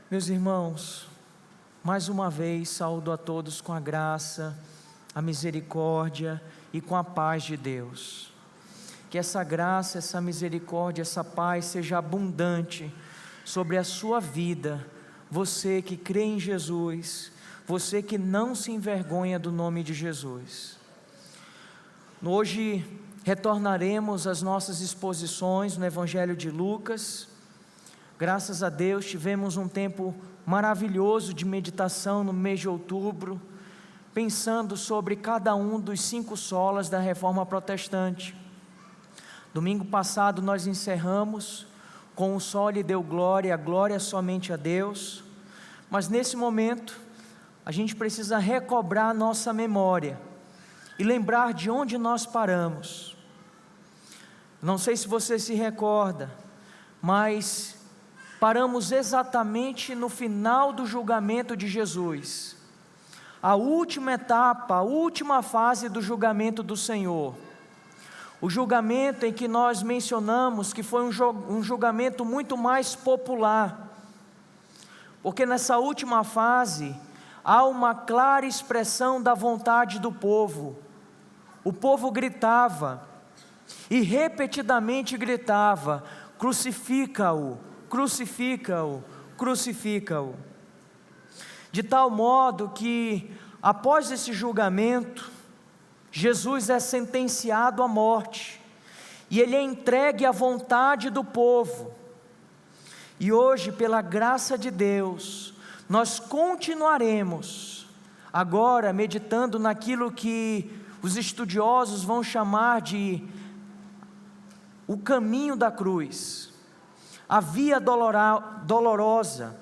Meus irmãos, mais uma vez saúdo a todos com a graça, a misericórdia e com a paz de Deus. Que essa graça, essa misericórdia, essa paz seja abundante sobre a sua vida, você que crê em Jesus, você que não se envergonha do nome de Jesus. Hoje retornaremos às nossas exposições no Evangelho de Lucas. Graças a Deus tivemos um tempo maravilhoso de meditação no mês de outubro, pensando sobre cada um dos 5 solas da Reforma Protestante. Domingo passado nós encerramos com o sol lhe deu glória, glória somente a Deus. Mas nesse momento a gente precisa recobrar nossa memória e lembrar de onde nós paramos. Não sei se você se recorda, mas paramos exatamente no final do julgamento de Jesus, a última etapa, a última fase do julgamento do Senhor, o julgamento em que nós mencionamos que foi um julgamento muito mais popular, porque nessa última fase há uma clara expressão da vontade do povo. O povo gritava e repetidamente gritava: crucifica-o, crucifica-o, crucifica-o. De tal modo que, após esse julgamento, Jesus é sentenciado à morte, e ele é entregue à vontade do povo. E hoje, pela graça de Deus, nós continuaremos, agora meditando naquilo que os estudiosos vão chamar de o caminho da cruz, a via dolorosa,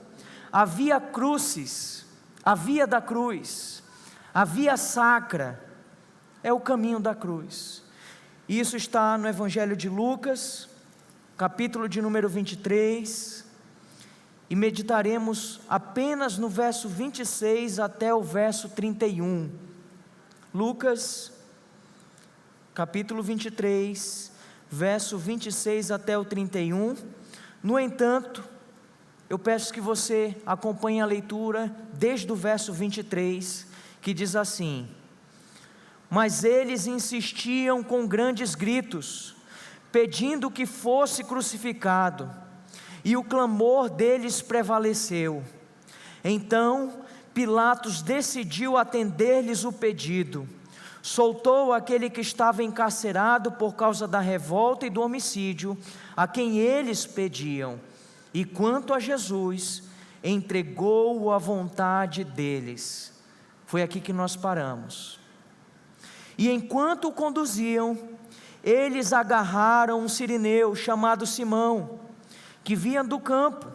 a via crucis, a via da cruz, a via sacra, é o caminho da cruz. Isso está no Evangelho de Lucas, capítulo de número 23, e meditaremos apenas no verso 26 até o verso 31. Lucas, capítulo 23, verso 26 até o 31. No entanto, eu peço que você acompanhe a leitura desde o verso 23, que diz assim: mas eles insistiam com grandes gritos, pedindo que fosse crucificado, e o clamor deles prevaleceu. Então Pilatos decidiu atender-lhes o pedido, soltou aquele que estava encarcerado por causa da revolta e do homicídio, a quem eles pediam, e quanto a Jesus, entregou-o à vontade deles. Foi aqui que nós paramos. E enquanto o conduziam, eles agarraram um sirineu chamado Simão, que vinha do campo,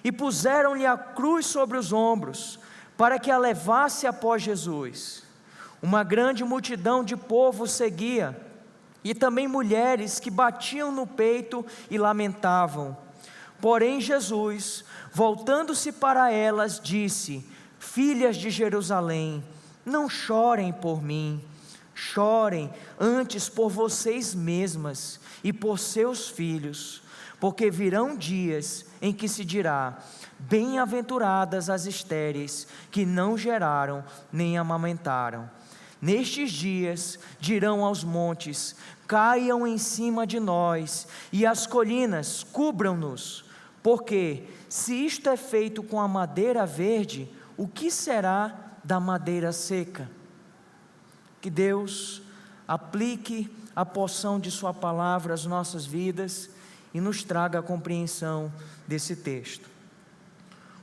e puseram-lhe a cruz sobre os ombros, para que a levasse após Jesus. Uma grande multidão de povo seguia, e também mulheres que batiam no peito e lamentavam. Porém Jesus, voltando-se para elas, disse: filhas de Jerusalém, não chorem por mim, chorem antes por vocês mesmas e por seus filhos, porque virão dias em que se dirá: bem-aventuradas as estéreis que não geraram nem amamentaram. Nestes dias dirão aos montes: caiam em cima de nós, e às colinas cubram-nos, porque se isto é feito com a madeira verde, o que será da madeira seca? Que Deus aplique a porção de sua palavra às nossas vidas e nos traga a compreensão desse texto.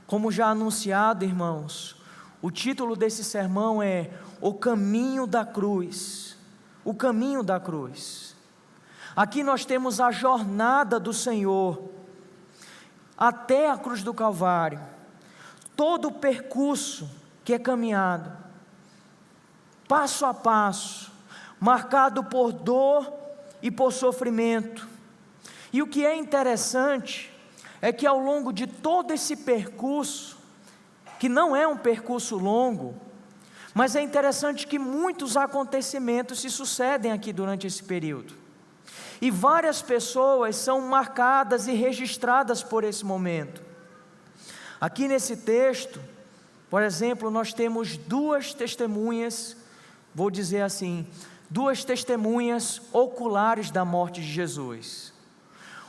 Como já anunciado, irmãos, o título desse sermão é O Caminho da Cruz. O caminho da cruz. Aqui nós temos a jornada do Senhor até a cruz do Calvário, todo o percurso que é caminhado, passo a passo, marcado por dor e por sofrimento. E o que é interessante é que ao longo de todo esse percurso, que não é um percurso longo, mas é interessante que muitos acontecimentos se sucedem aqui durante esse período, e várias pessoas são marcadas e registradas por esse momento. Aqui nesse texto, por exemplo, nós temos duas testemunhas, vou dizer assim, duas testemunhas oculares da morte de Jesus.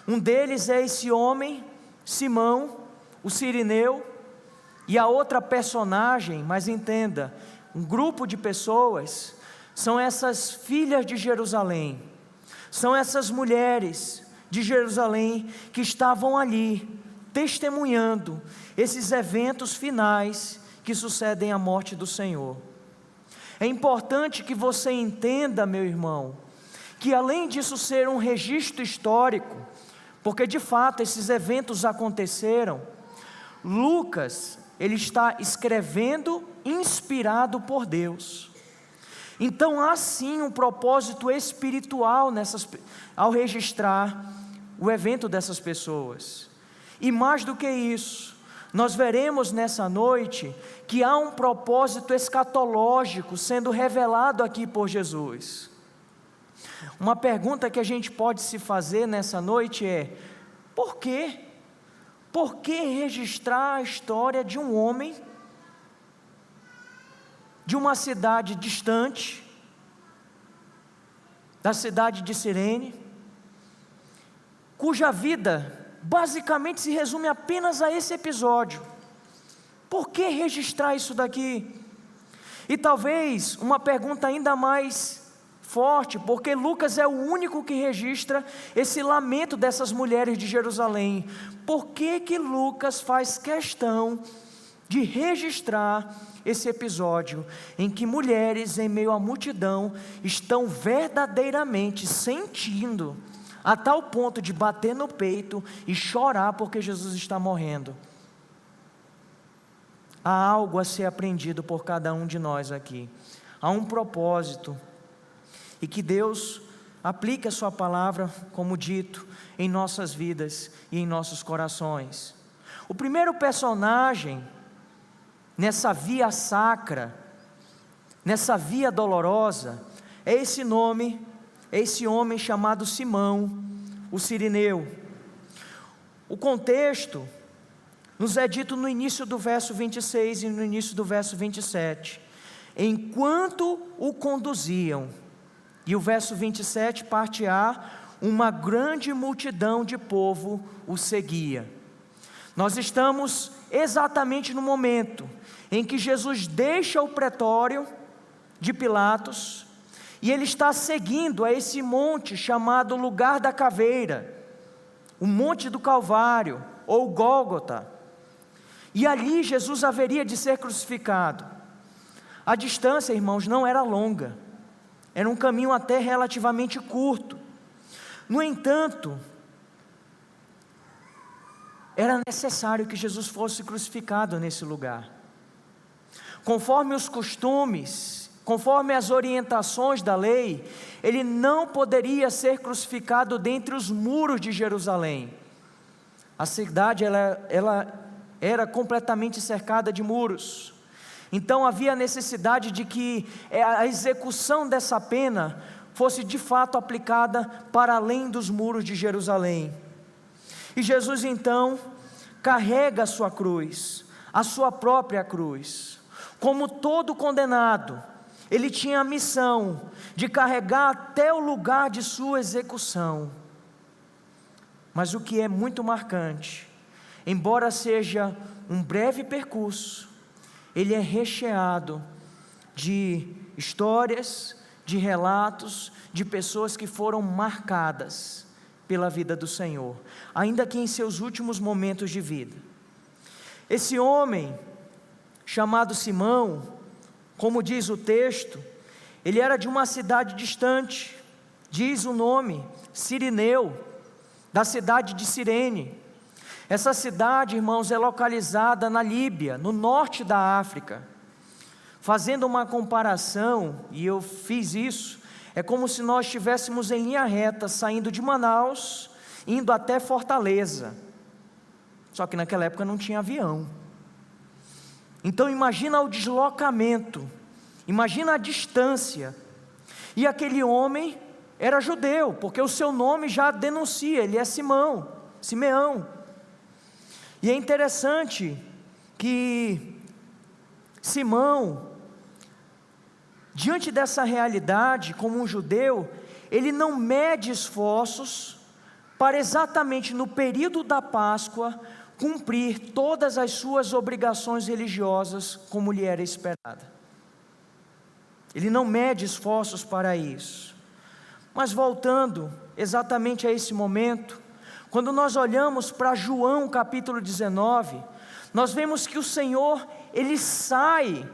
Um deles é esse homem, Simão, o Cirineu, e a outra personagem, mas entenda, um grupo de pessoas, são essas filhas de Jerusalém, são essas mulheres de Jerusalém que estavam ali, testemunhando esses eventos finais que sucedem à morte do Senhor. É importante que você entenda, meu irmão, que além disso ser um registro histórico, porque de fato esses eventos aconteceram, Lucas, ele está escrevendo inspirado por Deus. Então há sim um propósito espiritual ao registrar o evento dessas pessoas. E mais do que isso, nós veremos nessa noite que há um propósito escatológico sendo revelado aqui por Jesus. Uma pergunta que a gente pode se fazer nessa noite é: por quê? Por que registrar a história de um homem, de uma cidade distante, da cidade de Cirene, cuja vida basicamente se resume apenas a esse episódio? Por que registrar isso daqui? E talvez uma pergunta ainda mais forte, porque Lucas é o único que registra esse lamento dessas mulheres de Jerusalém. Por que que Lucas faz questão de registrar esse episódio em que mulheres em meio à multidão estão verdadeiramente sentindo, a tal ponto de bater no peito e chorar porque Jesus está morrendo? Há algo a ser aprendido por cada um de nós aqui. Há um propósito, e que Deus aplique a sua palavra, como dito, em nossas vidas e em nossos corações. O primeiro personagem nessa via sacra, nessa via dolorosa, é esse homem chamado Simão, o Cirineu. O contexto nos é dito no início do verso 26 e no início do verso 27. Enquanto o conduziam, e o verso 27, parte A, uma grande multidão de povo o seguia. Nós estamos exatamente no momento em que Jesus deixa o pretório de Pilatos, e ele está seguindo a esse monte chamado Lugar da Caveira, o Monte do Calvário, ou Gólgota, e ali Jesus haveria de ser crucificado. A distância, irmãos, não era longa, era um caminho até relativamente curto. No entanto, era necessário que Jesus fosse crucificado nesse lugar. Conforme os costumes, conforme as orientações da lei, ele não poderia ser crucificado dentre os muros de Jerusalém. A cidade ela era completamente cercada de muros. Então havia necessidade de que a execução dessa pena fosse de fato aplicada para além dos muros de Jerusalém. E Jesus então carrega a sua cruz, a sua própria cruz. Como todo condenado, ele tinha a missão de carregar até o lugar de sua execução. Mas o que é muito marcante, embora seja um breve percurso, ele é recheado de histórias, de relatos, de pessoas que foram marcadas pela vida do Senhor, ainda que em seus últimos momentos de vida. Esse homem, chamado Simão, como diz o texto, ele era de uma cidade distante, diz o nome, Cirineu, da cidade de Cirene. Essa cidade, irmãos, é localizada na Líbia, no norte da África. Fazendo uma comparação, e eu fiz isso, é como se nós estivéssemos em linha reta, saindo de Manaus, indo até Fortaleza. Só que naquela época não tinha avião. Então imagina o deslocamento, imagina a distância. E aquele homem era judeu, porque o seu nome já denuncia, ele é Simeão. E é interessante que Simão, diante dessa realidade, como um judeu, ele não mede esforços para exatamente no período da Páscoa cumprir todas as suas obrigações religiosas como lhe era esperada. Ele não mede esforços para isso. Mas voltando exatamente a esse momento, quando nós olhamos para João capítulo 19, nós vemos que o Senhor, ele sai,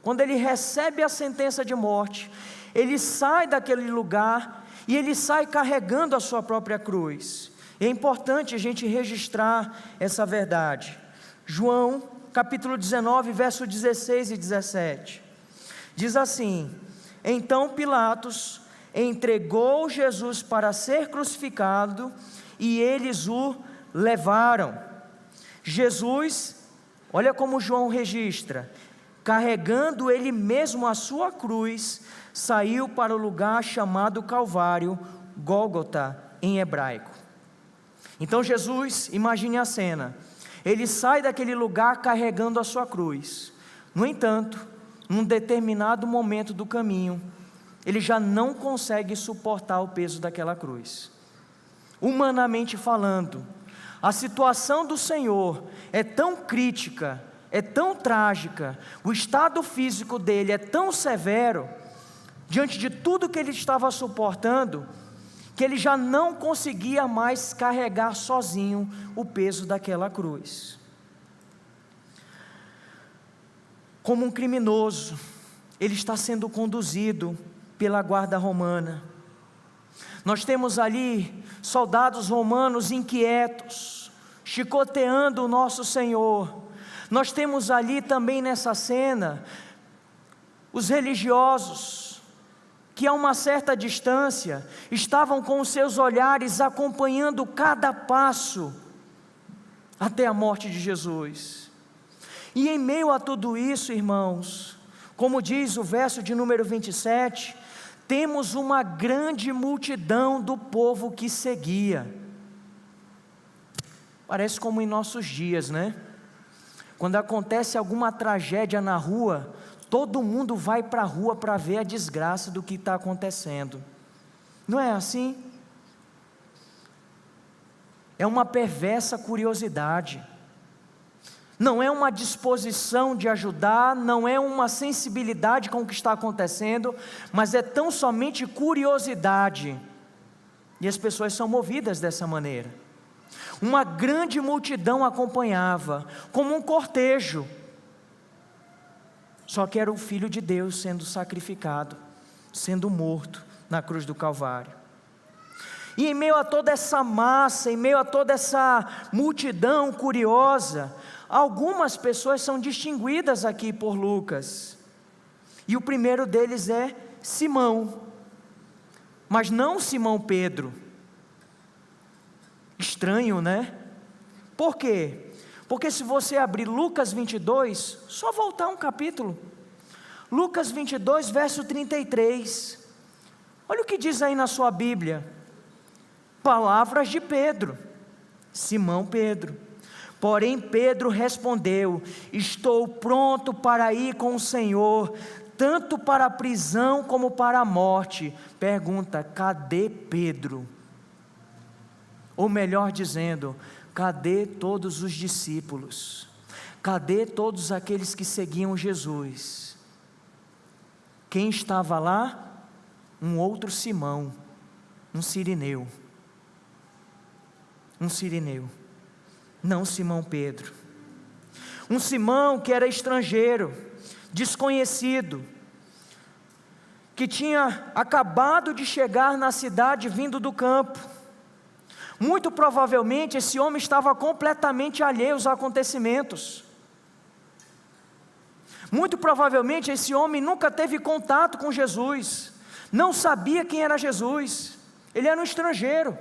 quando ele recebe a sentença de morte, ele sai daquele lugar e ele sai carregando a sua própria cruz. É importante a gente registrar essa verdade. João capítulo 19, verso 16 e 17, diz assim: então Pilatos entregou Jesus para ser crucificado e eles o levaram. Jesus, olha como João registra, carregando ele mesmo a sua cruz, saiu para o lugar chamado Calvário, Gólgota em hebraico. Então Jesus, imagine a cena, ele sai daquele lugar carregando a sua cruz. No entanto, num determinado momento do caminho, ele já não consegue suportar o peso daquela cruz. Humanamente falando, a situação do Senhor é tão crítica, é tão trágica, o estado físico dele é tão severo, diante de tudo que ele estava suportando, que ele já não conseguia mais carregar sozinho o peso daquela cruz. Como um criminoso, ele está sendo conduzido pela guarda romana. Nós temos ali soldados romanos inquietos, chicoteando o nosso Senhor. Nós temos ali também nessa cena, os religiosos, que a uma certa distância, estavam com os seus olhares acompanhando cada passo, até a morte de Jesus. E em meio a tudo isso, irmãos, como diz o verso de número 27, temos uma grande multidão do povo que seguia. Parece como em nossos dias, né? Quando acontece alguma tragédia na rua, todo mundo vai para a rua para ver a desgraça do que está acontecendo. Não é assim? É uma perversa curiosidade. Não é uma disposição de ajudar, não é uma sensibilidade com o que está acontecendo, mas é tão somente curiosidade. E as pessoas são movidas dessa maneira. Uma grande multidão acompanhava, como um cortejo. Só que era o Filho de Deus sendo sacrificado, sendo morto na cruz do Calvário. E em meio a toda essa massa, em meio a toda essa multidão curiosa, algumas pessoas são distinguidas aqui por Lucas. E o primeiro deles é Simão, mas não Simão Pedro. Estranho, né? Por quê? Porque se você abrir Lucas 22, só voltar um capítulo, Lucas 22, verso 33, olha o que diz aí na sua Bíblia, palavras de Pedro, Simão Pedro, porém Pedro respondeu, estou pronto para ir com o Senhor, tanto para a prisão como para a morte. Pergunta, cadê Pedro? Ou melhor dizendo, cadê todos os discípulos? Cadê todos aqueles que seguiam Jesus? Quem estava lá? Um outro Simão, um sirineu. Um sirineu, não Simão Pedro. Um Simão que era estrangeiro, desconhecido, que tinha acabado de chegar na cidade vindo do campo. Muito provavelmente esse homem estava completamente alheio aos acontecimentos. Muito provavelmente esse homem nunca teve contato com Jesus, não sabia quem era Jesus, ele era um estrangeiro.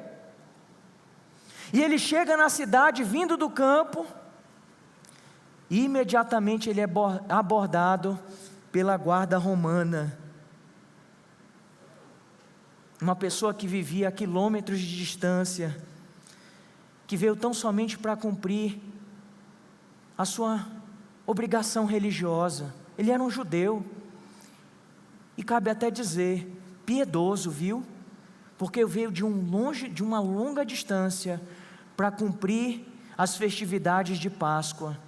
E ele chega na cidade vindo do campo, e imediatamente ele é abordado pela guarda romana. Uma pessoa que vivia a quilômetros de distância, que veio tão somente para cumprir a sua obrigação religiosa. Ele era um judeu, e cabe até dizer, piedoso, viu? Porque veio de uma longa distância, para cumprir as festividades de Páscoa,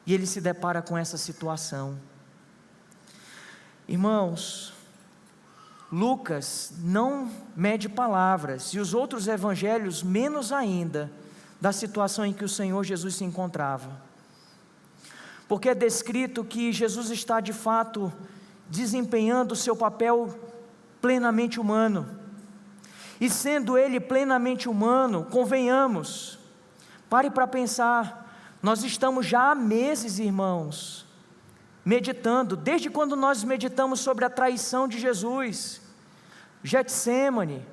e ele se depara com essa situação. Irmãos, Lucas não mede palavras, e os outros evangelhos menos ainda, da situação em que o Senhor Jesus se encontrava, porque é descrito que Jesus está de fato desempenhando o seu papel plenamente humano, e sendo Ele plenamente humano, convenhamos, pare para pensar, nós estamos já há meses, irmãos, meditando, desde quando nós meditamos sobre a traição de Jesus, Getsêmani,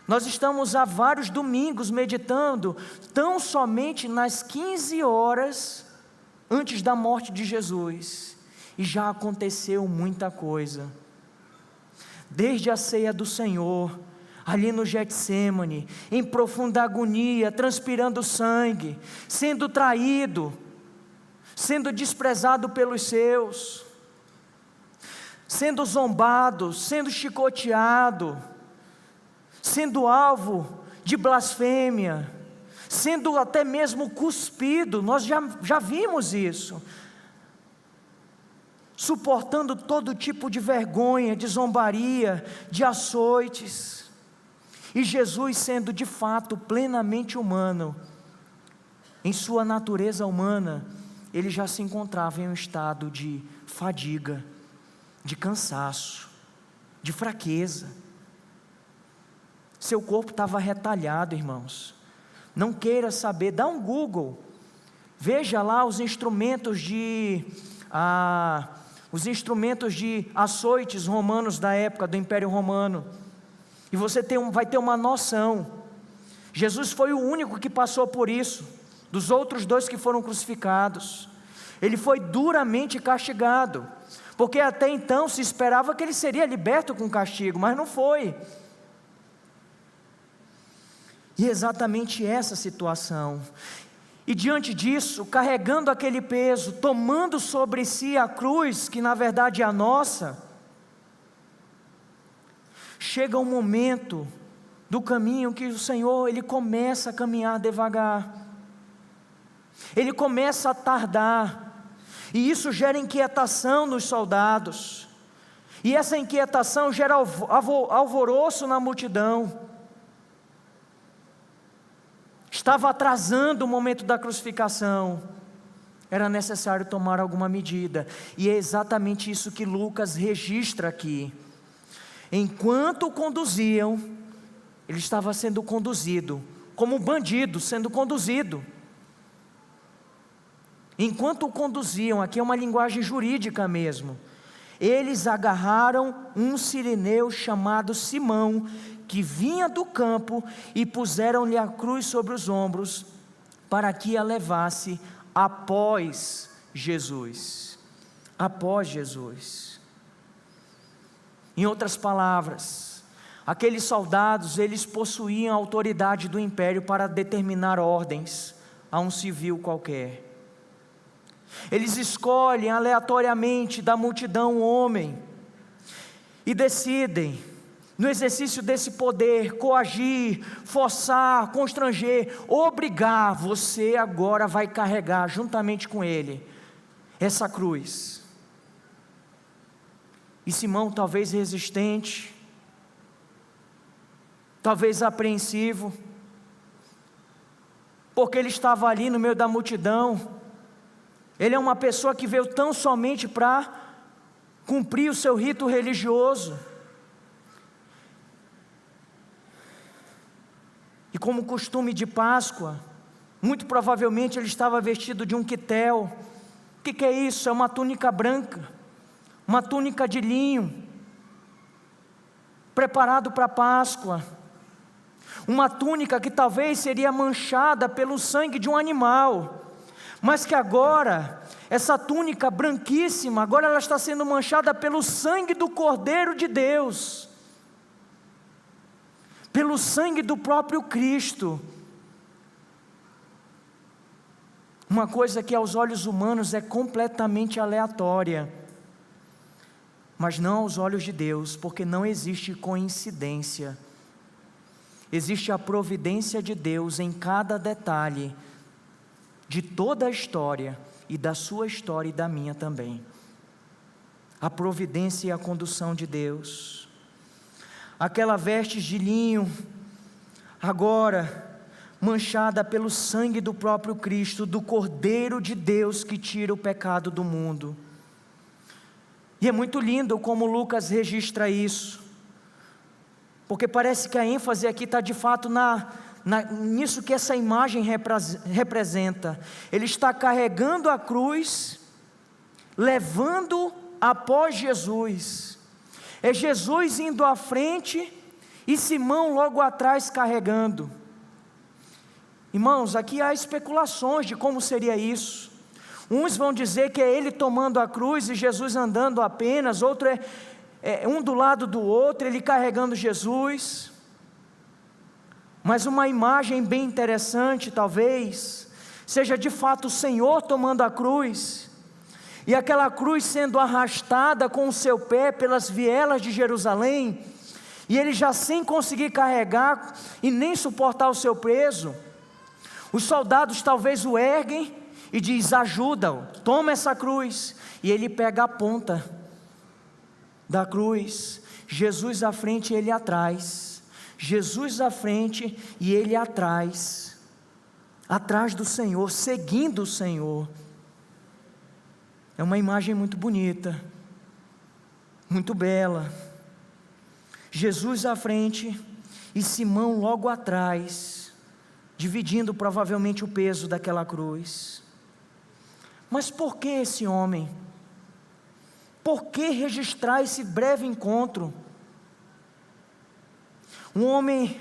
nós estamos há vários domingos meditando, tão somente nas 15 horas antes da morte de Jesus, e já aconteceu muita coisa, desde a ceia do Senhor, ali no Getsêmani, em profunda agonia, transpirando sangue, sendo traído, sendo desprezado pelos seus, sendo zombado, sendo chicoteado, sendo alvo de blasfêmia, sendo até mesmo cuspido, nós já vimos isso, suportando todo tipo de vergonha, de zombaria, de açoites, e Jesus sendo de fato plenamente humano, em sua natureza humana, ele já se encontrava em um estado de fadiga, de cansaço, de fraqueza, seu corpo estava retalhado, irmãos. Não queira saber, dá um Google, veja lá os instrumentos de açoites romanos da época do Império Romano, e você vai ter uma noção. Jesus foi o único que passou por isso, dos outros dois que foram crucificados, ele foi duramente castigado, porque até então se esperava que ele seria liberto com castigo, mas não foi. E exatamente essa situação, e diante disso, carregando aquele peso, tomando sobre si a cruz, que na verdade é a nossa, chega um momento do caminho que o Senhor, Ele começa a caminhar devagar, Ele começa a tardar, e isso gera inquietação nos soldados, e essa inquietação gera alvoroço na multidão. Estava atrasando o momento da crucificação, era necessário tomar alguma medida, e é exatamente isso que Lucas registra aqui. Enquanto o conduziam, ele estava sendo conduzido, como um bandido sendo conduzido. Enquanto o conduziam, aqui é uma linguagem jurídica mesmo, eles agarraram um cireneu chamado Simão, que vinha do campo, e puseram-lhe a cruz sobre os ombros, para que a levasse após Jesus. Após Jesus. Em outras palavras, aqueles soldados, eles possuíam a autoridade do império para determinar ordens a um civil qualquer. Eles escolhem aleatoriamente da multidão um homem, e decidem, no exercício desse poder, coagir, forçar, constranger, obrigar, você agora vai carregar juntamente com ele essa cruz. E Simão, talvez resistente, talvez apreensivo, porque ele estava ali no meio da multidão, ele é uma pessoa que veio tão somente para cumprir o seu rito religioso, e como costume de Páscoa, muito provavelmente ele estava vestido de um quitel. O que é isso? É uma túnica branca, uma túnica de linho, preparado para a Páscoa, uma túnica que talvez seria manchada pelo sangue de um animal, mas que agora, essa túnica branquíssima, agora ela está sendo manchada pelo sangue do Cordeiro de Deus, pelo sangue do próprio Cristo. uma coisa que aos olhos humanos é completamente aleatória, mas não aos olhos de Deus, porque não existe coincidência. Existe a providência de Deus em cada detalhe de toda a história, e da sua história e da minha também. A providência e a condução de Deus. Aquela veste de linho, agora manchada pelo sangue do próprio Cristo, do Cordeiro de Deus que tira o pecado do mundo. E é muito lindo como Lucas registra isso, porque parece que a ênfase aqui está de fato nisso que essa imagem representa. Ele está carregando a cruz, levando após Jesus. É Jesus indo à frente e Simão logo atrás carregando. Irmãos, aqui há especulações de como seria isso. Uns vão dizer que é ele tomando a cruz e Jesus andando apenas, outro é um do lado do outro, ele carregando Jesus. Mas uma imagem bem interessante talvez seja de fato o Senhor tomando a cruz, e aquela cruz sendo arrastada com o seu pé pelas vielas de Jerusalém, e ele já sem conseguir carregar e nem suportar o seu peso. Os soldados talvez o erguem e diz: ajuda-o, toma essa cruz, e ele pega a ponta da cruz, Jesus à frente e ele atrás, Jesus à frente e ele atrás do Senhor, seguindo o Senhor. É uma imagem muito bonita, muito bela. Jesus à frente e Simão logo atrás, dividindo provavelmente o peso daquela cruz. Mas por que esse homem? Por que registrar esse breve encontro? Um homem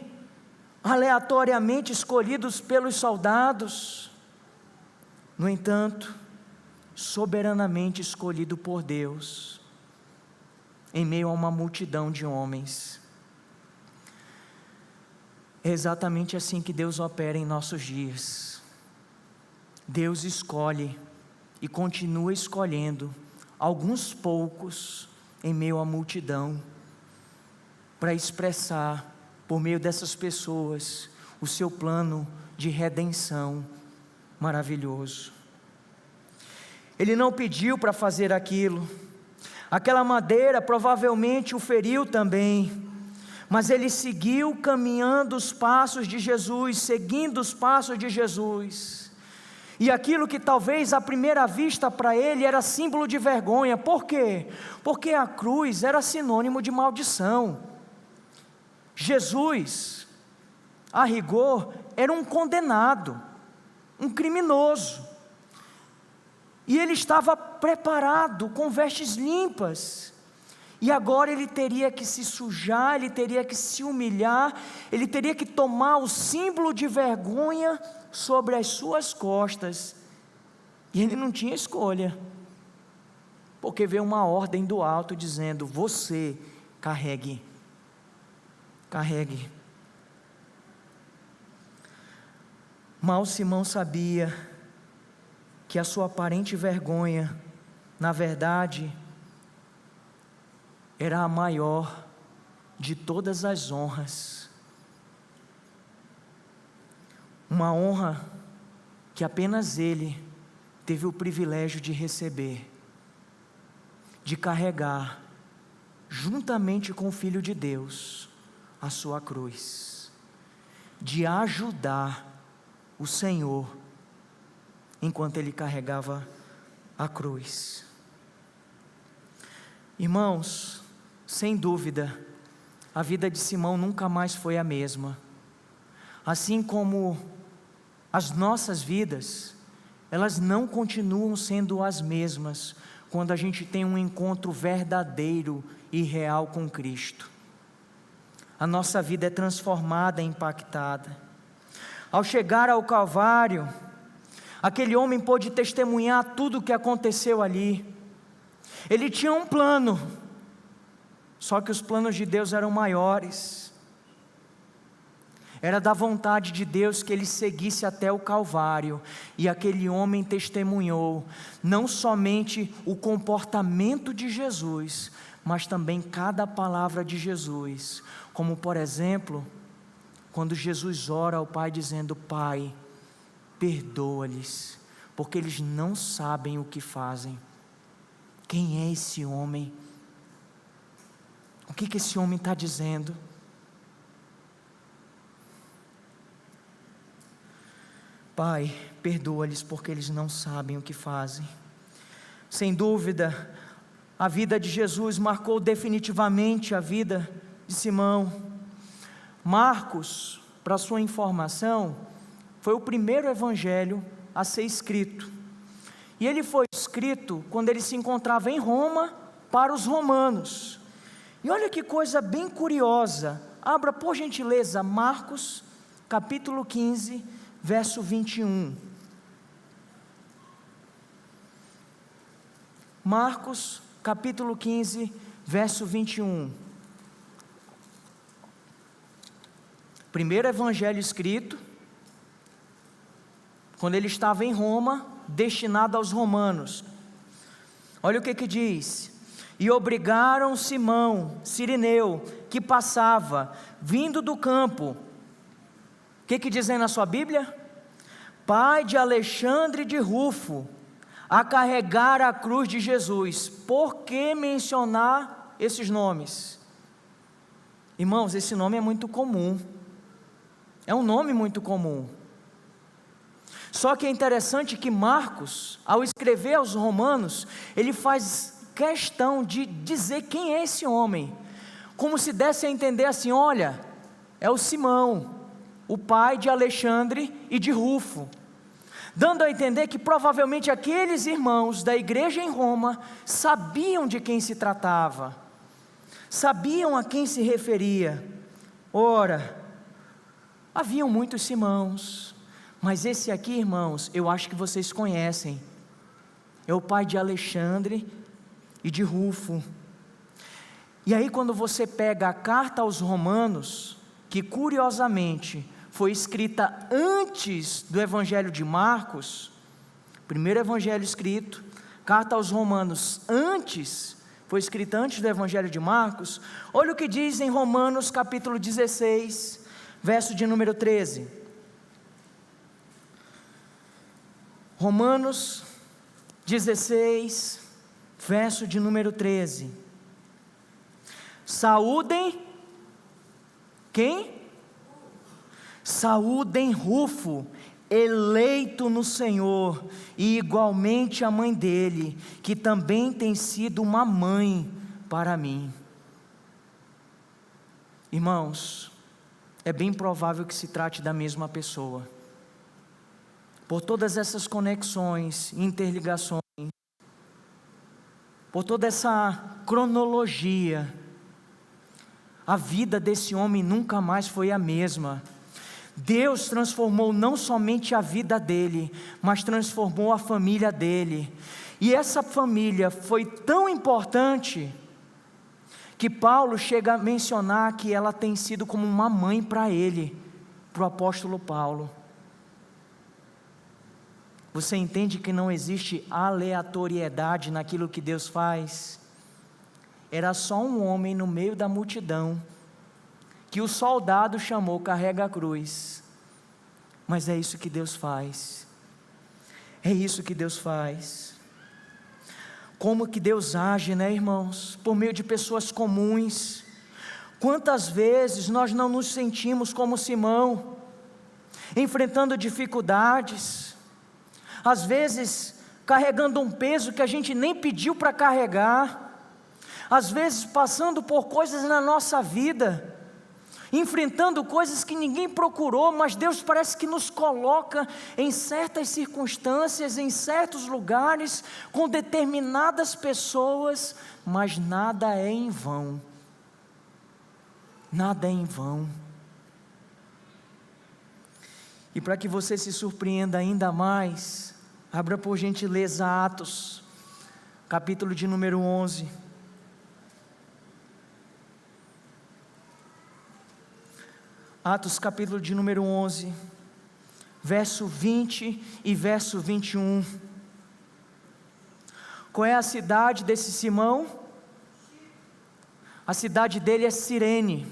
aleatoriamente escolhido pelos soldados, no entanto, soberanamente escolhido por Deus, em meio a uma multidão de homens. É exatamente assim que Deus opera em nossos dias. Deus escolhe e continua escolhendo alguns poucos em meio à multidão, para expressar por meio dessas pessoas o seu plano de redenção maravilhoso. Ele não pediu para fazer aquilo, aquela madeira provavelmente o feriu também, mas ele seguiu caminhando os passos de Jesus, seguindo os passos de Jesus, e aquilo que talvez à primeira vista para ele era símbolo de vergonha. Por quê? Porque a cruz era sinônimo de maldição. Jesus, a rigor, era um condenado, um criminoso, e ele estava preparado com vestes limpas, e agora ele teria que se sujar, ele teria que se humilhar, ele teria que tomar o símbolo de vergonha sobre as suas costas, e ele não tinha escolha, porque veio uma ordem do alto dizendo: você carregue. Mal Simão sabia que a sua aparente vergonha, na verdade, era a maior de todas as honras. Uma honra que apenas ele teve o privilégio de receber, de carregar, juntamente com o Filho de Deus, a sua cruz, de ajudar o Senhor, enquanto ele carregava a cruz. Irmãos, sem dúvida, a vida de Simão nunca mais foi a mesma, assim como as nossas vidas, elas não continuam sendo as mesmas, quando a gente tem um encontro verdadeiro e real com Cristo. A nossa vida é transformada, impactada. Ao chegar ao Calvário, aquele homem pôde testemunhar tudo o que aconteceu ali. Ele tinha um plano, só que os planos de Deus eram maiores. Era da vontade de Deus que ele seguisse até o Calvário, e aquele homem testemunhou não somente o comportamento de Jesus, mas também cada palavra de Jesus, como por exemplo, quando Jesus ora ao Pai dizendo: Pai, perdoa-lhes, porque eles não sabem o que fazem. Quem é esse homem? O que esse homem está dizendo? Pai, perdoa-lhes porque eles não sabem o que fazem. Sem dúvida, a vida de Jesus marcou definitivamente a vida de Simão. Marcos, para sua informação, foi o primeiro evangelho a ser escrito. E ele foi escrito quando ele se encontrava em Roma para os romanos. E olha que coisa bem curiosa. Abra por gentileza Marcos, capítulo 15, verso 21. Marcos, capítulo 15, verso 21. Primeiro evangelho escrito, quando ele estava em Roma, destinado aos romanos. Olha o que diz: e obrigaram Simão, Cirineu, que passava, vindo do campo. O que diz aí na sua Bíblia? Pai de Alexandre e de Rufo, a carregar a cruz de Jesus. Por que mencionar esses nomes? Irmãos, esse nome é muito comum. É um nome muito comum. Só que é interessante que Marcos, ao escrever aos romanos, ele faz questão de dizer quem é esse homem, como se desse a entender assim: olha, é o Simão, o pai de Alexandre e de Rufo, dando a entender que provavelmente aqueles irmãos da igreja em Roma sabiam de quem se tratava, sabiam a quem se referia. Ora, haviam muitos Simãos, mas esse aqui, irmãos, eu acho que vocês conhecem, é o pai de Alexandre e de Rufo. E aí quando você pega a carta aos Romanos, que curiosamente foi escrita antes do evangelho de Marcos, primeiro evangelho escrito, carta aos Romanos foi escrita antes do evangelho de Marcos. Olha o que diz em Romanos capítulo 16, verso de número 13. Romanos 16, verso de número 13. Saúdem quem? Saúdem Rufo, eleito no Senhor, e igualmente a mãe dele, que também tem sido uma mãe para mim. Irmãos, é bem provável que se trate da mesma pessoa, por todas essas conexões, interligações, por toda essa cronologia. A vida desse homem nunca mais foi a mesma. Deus transformou não somente a vida dele, mas transformou a família dele. E essa família foi tão importante que Paulo chega a mencionar que ela tem sido como uma mãe para ele, para o apóstolo Paulo. Você entende que não existe aleatoriedade naquilo que Deus faz? Era só um homem no meio da multidão, que o soldado chamou carrega a cruz, mas é isso que Deus faz, é isso que Deus faz. Como que Deus age, né, irmãos? Por meio de pessoas comuns. Quantas vezes nós não nos sentimos como Simão, enfrentando dificuldades, às vezes carregando um peso que a gente nem pediu para carregar, às vezes passando por coisas na nossa vida, enfrentando coisas que ninguém procurou, mas Deus parece que nos coloca em certas circunstâncias, em certos lugares, com determinadas pessoas, mas nada é em vão, nada é em vão. E para que você se surpreenda ainda mais, abra por gentileza Atos, capítulo de número 11, Atos capítulo de número 11, verso 20 e verso 21. Qual é a cidade desse Simão? A cidade dele é Cirene.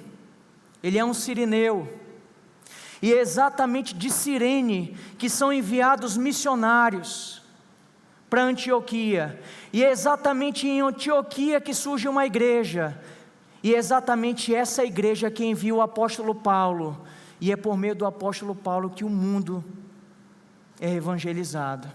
Ele é um sirineu. E é exatamente de Cirene que são enviados missionários para Antioquia. E é exatamente em Antioquia que surge uma igreja. E é exatamente essa igreja que envia o apóstolo Paulo. E é por meio do apóstolo Paulo que o mundo é evangelizado.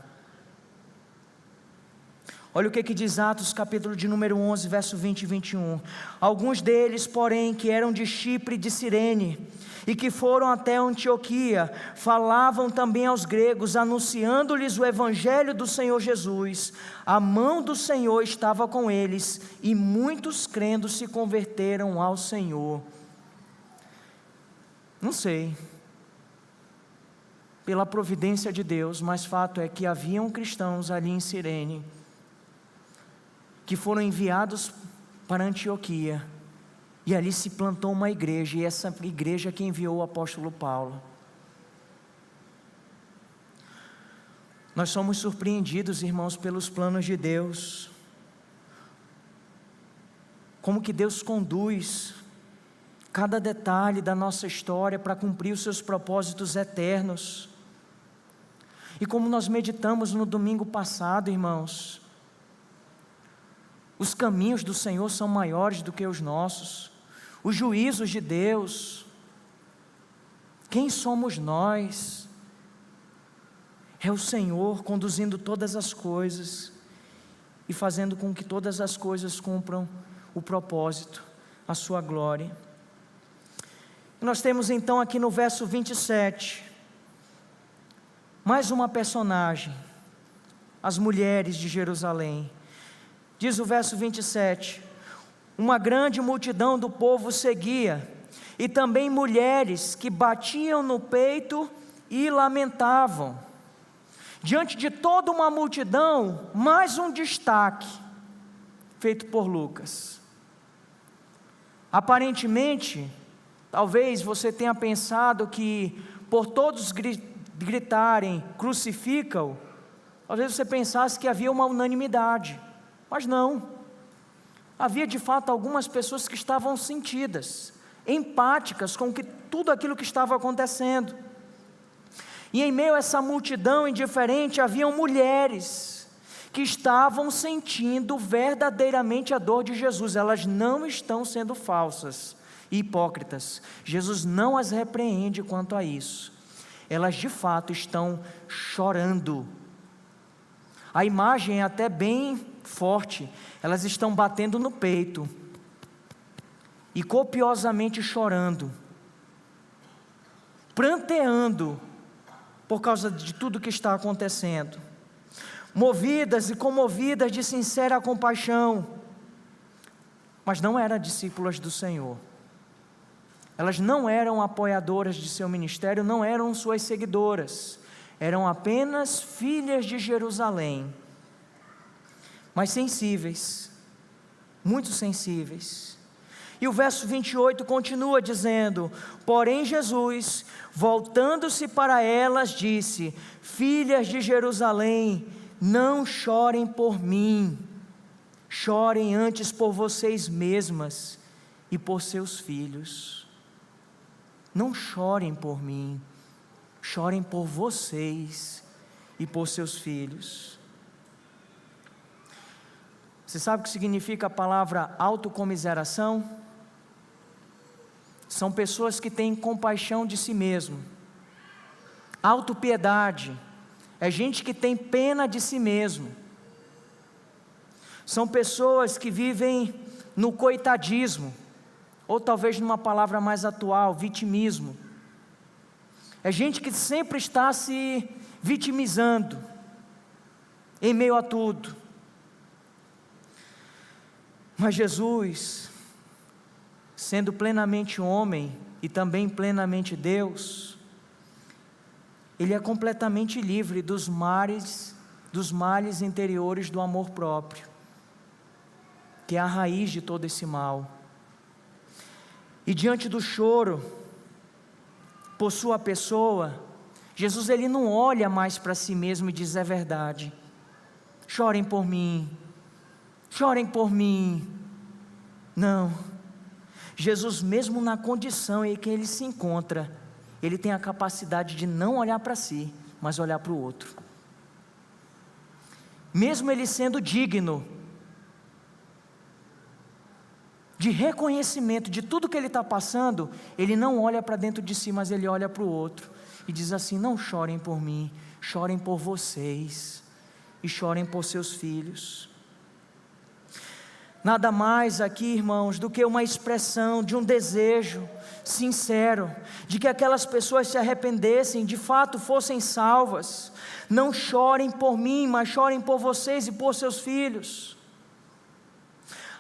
Olha o que diz Atos capítulo de número 11, verso 20 e 21. Alguns deles, porém, que eram de Chipre e de Cirene, e que foram até Antioquia, falavam também aos gregos, anunciando-lhes o evangelho do Senhor Jesus. A mão do Senhor estava com eles, e muitos crendo se converteram ao Senhor. Não sei, pela providência de Deus, mas fato é que haviam cristãos ali em Cirene, que foram enviados para Antioquia, e ali se plantou uma igreja, e essa igreja que enviou o apóstolo Paulo. Nós somos surpreendidos, irmãos, pelos planos de Deus, como que Deus conduz cada detalhe da nossa história para cumprir os seus propósitos eternos. E como nós meditamos no domingo passado, irmãos, os caminhos do Senhor são maiores do que os nossos, os juízos de Deus. Quem somos nós? É o Senhor conduzindo todas as coisas e fazendo com que todas as coisas cumpram o propósito, a sua glória. Nós temos então aqui no verso 27, mais uma personagem, as mulheres de Jerusalém. Diz o verso 27, uma grande multidão do povo seguia, e também mulheres que batiam no peito e lamentavam. Diante de toda uma multidão, mais um destaque, feito por Lucas. Aparentemente, talvez você tenha pensado que por todos gritarem, crucifica-o, talvez você pensasse que havia uma unanimidade. Mas não, havia de fato algumas pessoas que estavam sentidas, empáticas com tudo aquilo que estava acontecendo. E em meio a essa multidão indiferente, haviam mulheres que estavam sentindo verdadeiramente a dor de Jesus. Elas não estão sendo falsas e hipócritas. Jesus não as repreende quanto a isso. Elas de fato estão chorando. A imagem é até bem forte, elas estão batendo no peito e copiosamente chorando, pranteando por causa de tudo que está acontecendo, movidas e comovidas de sincera compaixão, mas não eram discípulas do Senhor, elas não eram apoiadoras de seu ministério, não eram suas seguidoras, eram apenas filhas de Jerusalém, mas sensíveis, muito sensíveis. E o verso 28 continua dizendo, porém Jesus, voltando-se para elas, disse, filhas de Jerusalém, não chorem por mim, chorem antes por vocês mesmas e por seus filhos. Não chorem por mim, chorem por vocês e por seus filhos. Você sabe o que significa a palavra autocomiseração? São pessoas que têm compaixão de si mesmo. Autopiedade é gente que tem pena de si mesmo. São pessoas que vivem no coitadismo, ou talvez numa palavra mais atual, vitimismo. É gente que sempre está se vitimizando em meio a tudo. Mas Jesus, sendo plenamente homem e também plenamente Deus, Ele é completamente livre dos males interiores do amor próprio, que é a raiz de todo esse mal. E diante do choro, por sua pessoa, Jesus ele não olha mais para si mesmo e diz: é verdade, chorem por mim, chorem por mim. Não, Jesus mesmo na condição em que ele se encontra, ele tem a capacidade de não olhar para si, mas olhar para o outro. Mesmo ele sendo digno de reconhecimento de tudo que ele está passando, ele não olha para dentro de si, mas ele olha para o outro e diz assim: não chorem por mim, chorem por vocês e chorem por seus filhos. Nada mais aqui, irmãos, do que uma expressão de um desejo sincero, de que aquelas pessoas se arrependessem, de fato fossem salvas. Não chorem por mim, mas chorem por vocês e por seus filhos.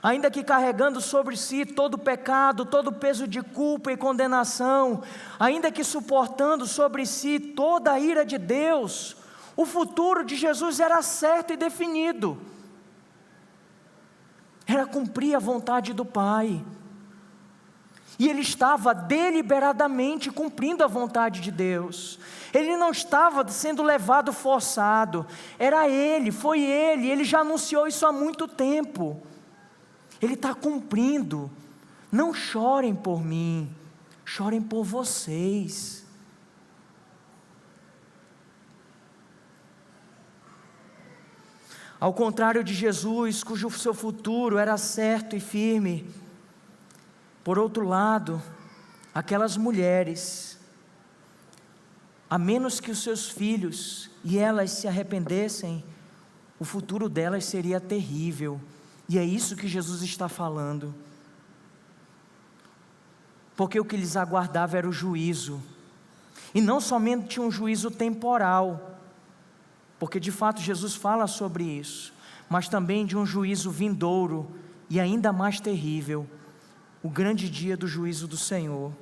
Ainda que carregando sobre si todo o pecado, todo o peso de culpa e condenação, ainda que suportando sobre si toda a ira de Deus, o futuro de Jesus era certo e definido. Era cumprir a vontade do Pai. E ele estava deliberadamente cumprindo a vontade de Deus. Ele não estava sendo levado forçado. Era ele, foi ele. Ele já anunciou isso há muito tempo. Ele está cumprindo. Não chorem por mim, chorem por vocês. Ao contrário de Jesus, cujo seu futuro era certo e firme, por outro lado, aquelas mulheres, a menos que os seus filhos e elas se arrependessem, o futuro delas seria terrível. E é isso que Jesus está falando. Porque o que lhes aguardava era o juízo. E não somente um juízo temporal, porque de fato Jesus fala sobre isso, mas também de um juízo vindouro e ainda mais terrível, o grande dia do juízo do Senhor.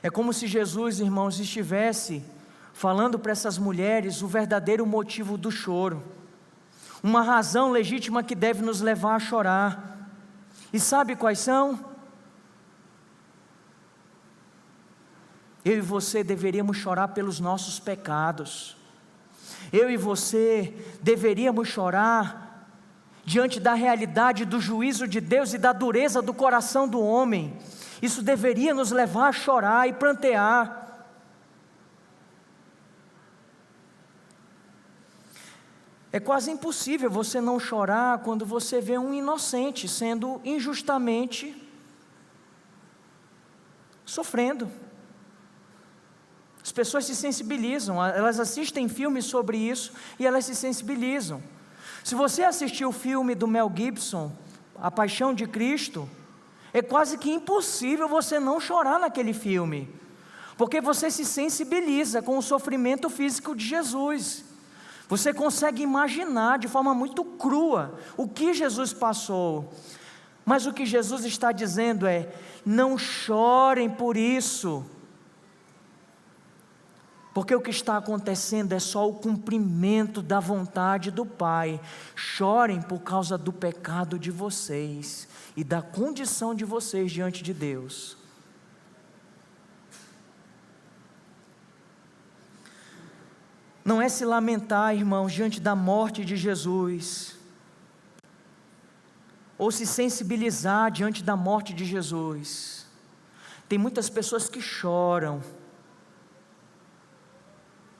É como se Jesus, irmãos, estivesse falando para essas mulheres o verdadeiro motivo do choro, uma razão legítima que deve nos levar a chorar. E sabe quais são? Eu e você deveríamos chorar pelos nossos pecados. Eu e você deveríamos chorar diante da realidade do juízo de Deus e da dureza do coração do homem. Isso deveria nos levar a chorar e prantear. É quase impossível você não chorar quando você vê um inocente sendo injustamente sofrendo. As pessoas se sensibilizam, elas assistem filmes sobre isso e elas se sensibilizam. Se você assistiu o filme do Mel Gibson, A Paixão de Cristo, é quase que impossível você não chorar naquele filme, porque você se sensibiliza com o sofrimento físico de Jesus. Você consegue imaginar de forma muito crua o que Jesus passou. Mas o que Jesus está dizendo é: não chorem por isso, porque o que está acontecendo é só o cumprimento da vontade do Pai. Chorem por causa do pecado de vocês e da condição de vocês diante de Deus. Não é se lamentar, irmãos, diante da morte de Jesus, ou se sensibilizar diante da morte de Jesus. Tem muitas pessoas que choram,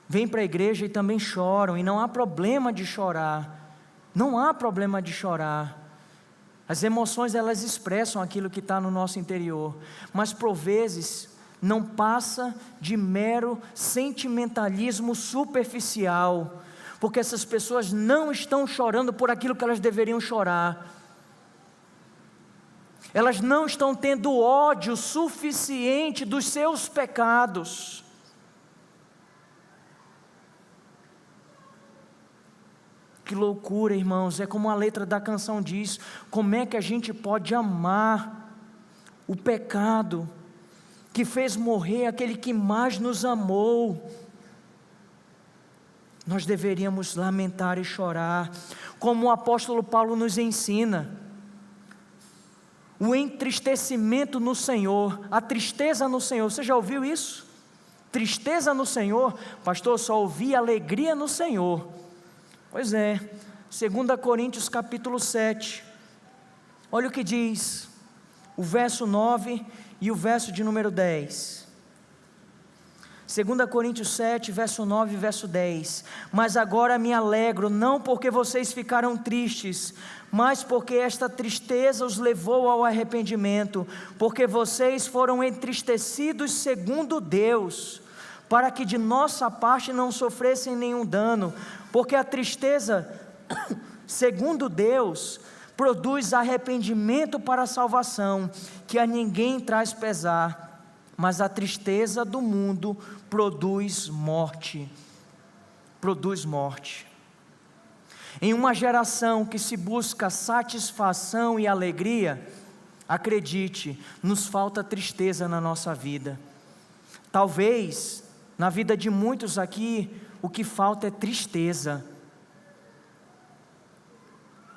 vêm para a igreja e também choram, e não há problema de chorar, não há problema de chorar. As emoções, elas expressam aquilo que está no nosso interior, mas por vezes não passa de mero sentimentalismo superficial, porque essas pessoas não estão chorando por aquilo que elas deveriam chorar. Elas não estão tendo ódio suficiente dos seus pecados. Que loucura, irmãos, é como a letra da canção diz: como é que a gente pode amar o pecado que fez morrer aquele que mais nos amou? Nós deveríamos lamentar e chorar, como o apóstolo Paulo nos ensina. o entristecimento no Senhor, a tristeza no Senhor. Você já ouviu isso? Tristeza no Senhor? Pastor, só ouvi alegria no Senhor. Pois é, 2 Coríntios capítulo 7, olha o que diz, o verso 9 e o verso de número 10. 2 Coríntios 7, verso 9 e verso 10. Mas agora me alegro, não porque vocês ficaram tristes, mas porque esta tristeza os levou ao arrependimento, porque vocês foram entristecidos segundo Deus, para que de nossa parte não sofressem nenhum dano, porque a tristeza, segundo Deus, produz arrependimento para a salvação, que a ninguém traz pesar, mas a tristeza do mundo produz morte. Produz morte. Em uma geração que se busca satisfação e alegria, acredite, nos falta tristeza na nossa vida. Talvez, na vida de muitos aqui, o que falta é tristeza.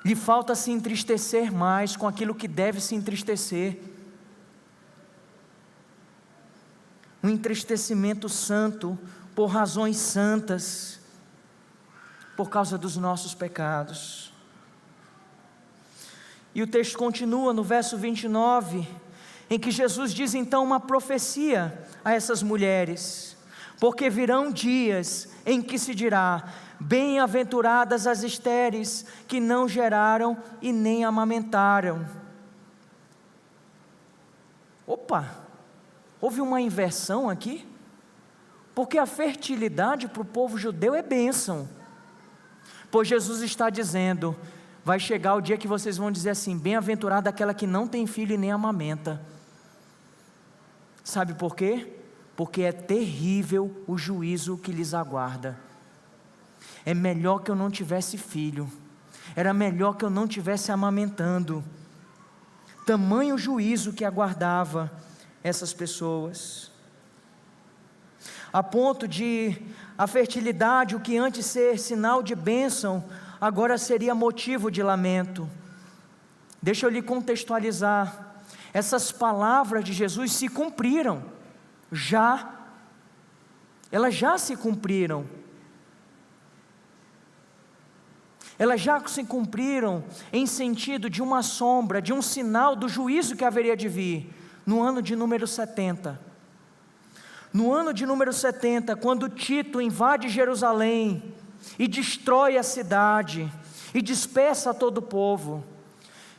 Lhe falta se entristecer mais com aquilo que deve se entristecer. Um entristecimento santo, por razões santas, por causa dos nossos pecados. E o texto continua no verso 29, em que Jesus diz então uma profecia a essas mulheres: porque virão dias em que se dirá, bem-aventuradas as estéreis, que não geraram e nem amamentaram. Opa! Houve uma inversão aqui, porque a fertilidade para o povo judeu é bênção, pois Jesus está dizendo, vai chegar o dia que vocês vão dizer assim, bem-aventurada aquela que não tem filho e nem amamenta. Sabe por quê? Porque é terrível o juízo que lhes aguarda. É melhor que eu não tivesse filho, era melhor que eu não tivesse amamentando, tamanho juízo que aguardava essas pessoas, a ponto de a fertilidade, o que antes ser sinal de bênção, agora seria motivo de lamento. Deixa eu lhe contextualizar, essas palavras de Jesus se cumpriram, elas já se cumpriram, em sentido de uma sombra, de um sinal do juízo que haveria de vir, no ano de número 70, quando Tito invade Jerusalém, e destrói a cidade, e dispersa todo o povo,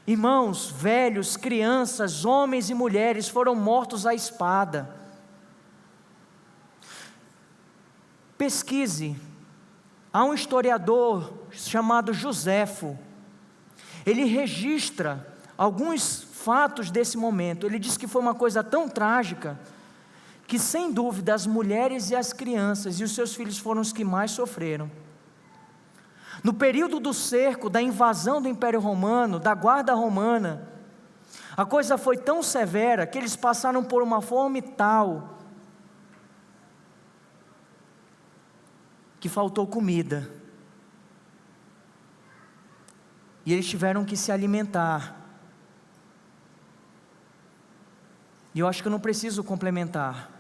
irmãos, velhos, crianças, homens e mulheres foram mortos à espada. Pesquise, há um historiador chamado Joséfo, ele registra alguns fatos desse momento. Ele diz que foi uma coisa tão trágica, que sem dúvida as mulheres e as crianças e os seus filhos foram os que mais sofreram. No período do cerco, da invasão do Império Romano, da guarda romana, a coisa foi tão severa, que eles passaram por uma fome tal, que faltou comida, e eles tiveram que se alimentar. E eu acho que eu não preciso complementar,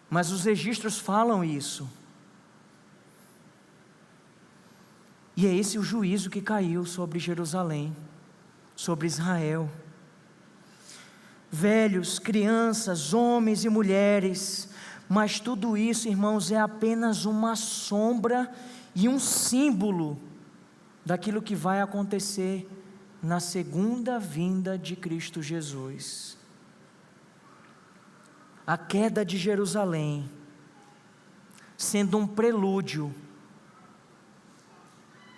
mas os registros falam isso, e é esse o juízo que caiu sobre Jerusalém, sobre Israel. Velhos, crianças, homens e mulheres, mas tudo isso, irmãos, é apenas uma sombra e um símbolo daquilo que vai acontecer na segunda vinda de Cristo Jesus. A queda de Jerusalém, sendo um prelúdio,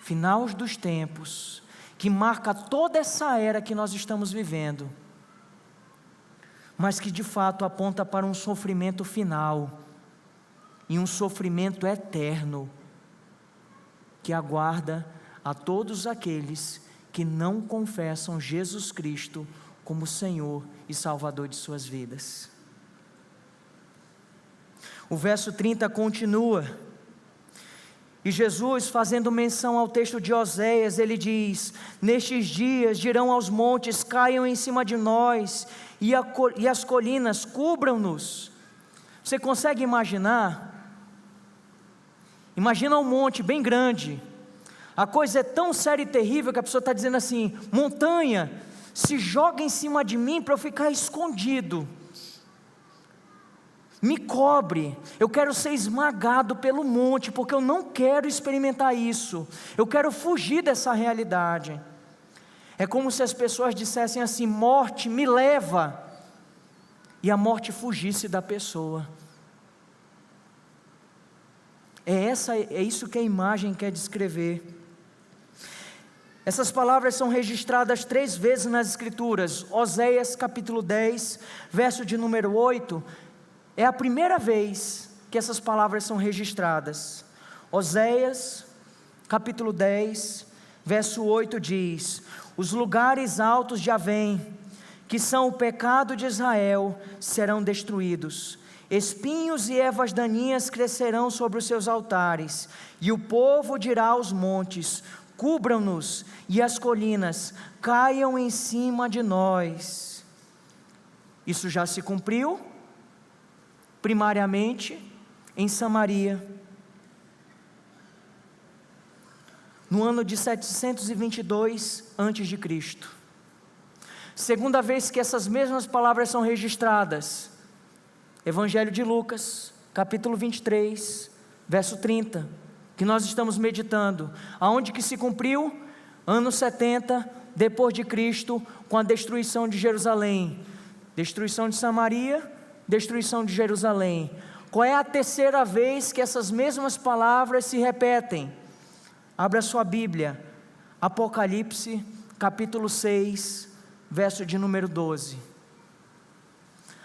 final dos tempos, que marca toda essa era que nós estamos vivendo, mas que de fato aponta para um sofrimento final, e um sofrimento eterno, que aguarda a todos aqueles que não confessam Jesus Cristo como Senhor e Salvador de suas vidas. O verso 30 continua: E Jesus, fazendo menção ao texto de Oséias, ele diz: nestes dias dirão aos montes, caiam em cima de nós, e as colinas cubram-nos. Você consegue imaginar? Imagina um monte bem grande, a coisa é tão séria e terrível que a pessoa está dizendo assim: montanha, se joga em cima de mim para eu ficar escondido, me cobre, eu quero ser esmagado pelo monte, porque eu não quero experimentar isso, eu quero fugir dessa realidade. É como se as pessoas dissessem assim: morte, me leva, e a morte fugisse da pessoa. É isso que a imagem quer descrever. Essas palavras são registradas 3 vezes nas Escrituras. Oséias capítulo 10, verso de número 8, é a primeira vez que essas palavras são registradas. Oséias capítulo 10, verso 8 diz: os lugares altos de Avém, que são o pecado de Israel, serão destruídos. Espinhos e ervas daninhas crescerão sobre os seus altares, e o povo dirá aos montes: cubram-nos, e as colinas caiam em cima de nós. Isso já se cumpriu, primariamente, em Samaria, no ano de 722 a.C. Segunda vez que essas mesmas palavras são registradas, Evangelho de Lucas, capítulo 23, verso 30, que nós estamos meditando, aonde que se cumpriu? Ano 70 depois de Cristo, com a destruição de Jerusalém, destruição de Samaria, destruição de Jerusalém. Qual é a terceira vez que essas mesmas palavras se repetem? Abra sua Bíblia, Apocalipse, capítulo 6, verso de número 12.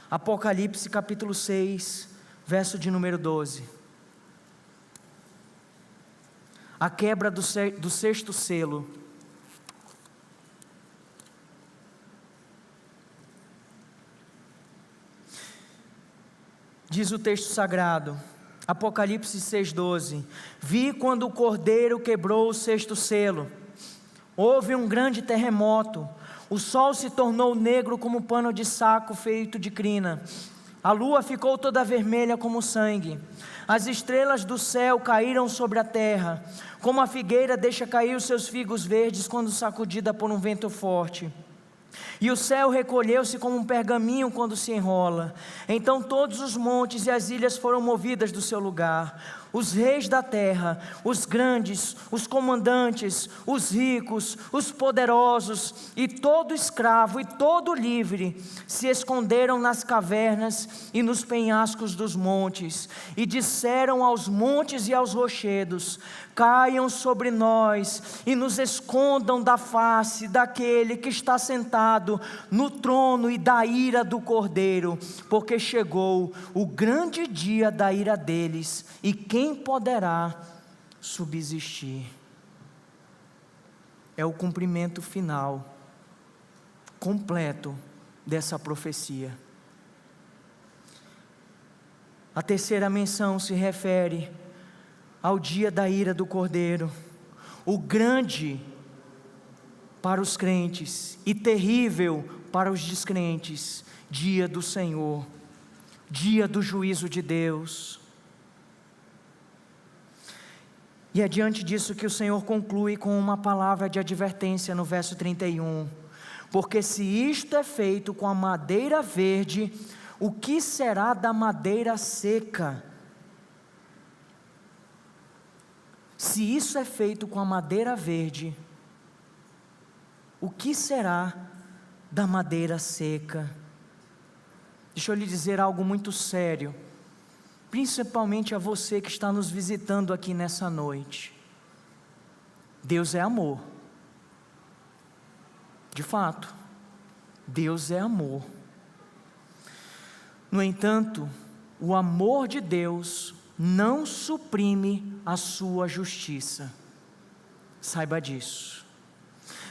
Apocalipse capítulo 6, verso de número 12. A quebra do 6º selo. Diz o texto sagrado, Apocalipse 6,12: vi quando o Cordeiro quebrou o 6º selo, houve um grande terremoto, o sol se tornou negro como pano de saco feito de crina, a lua ficou toda vermelha como sangue, as estrelas do céu caíram sobre a terra, como a figueira deixa cair os seus figos verdes quando sacudida por um vento forte. E o céu recolheu-se como um pergaminho quando se enrola. Então todos os montes e as ilhas foram movidas do seu lugar. Os reis da terra, os grandes, os comandantes, os ricos, os poderosos, e todo escravo e todo livre, se esconderam nas cavernas e nos penhascos dos montes, e disseram aos montes e aos rochedos: caiam sobre nós e nos escondam da face daquele que está sentado no trono e da ira do Cordeiro, porque chegou o grande dia da ira deles, e quem poderá subsistir? É o cumprimento final, completo dessa profecia. A terceira menção se refere ao dia da ira do Cordeiro, o grande para os crentes e terrível para os descrentes, dia do Senhor, dia do juízo de Deus. E é diante disso que o Senhor conclui com uma palavra de advertência no verso 31, porque se isto é feito com a madeira verde, o que será da madeira seca? Se isso é feito com a madeira verde, o que será da madeira seca? Deixa eu lhe dizer algo muito sério, principalmente a você que está nos visitando aqui nessa noite. Deus é amor. De fato, Deus é amor. No entanto, o amor de Deus não suprime a sua justiça. Saiba disso.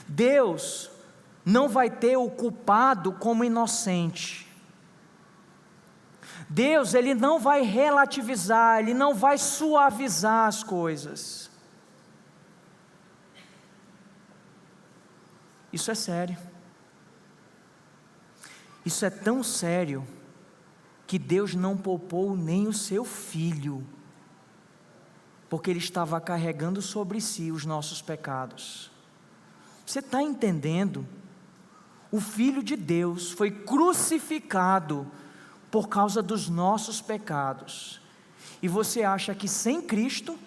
Deus não vai ter o culpado como inocente. Deus, Ele não vai relativizar, Ele não vai suavizar as coisas. Isso é sério. Isso é tão sério que Deus não poupou nem o seu Filho, porque Ele estava carregando sobre si os nossos pecados. Você está entendendo? O Filho de Deus foi crucificado por causa dos nossos pecados. E você acha que sem Cristo,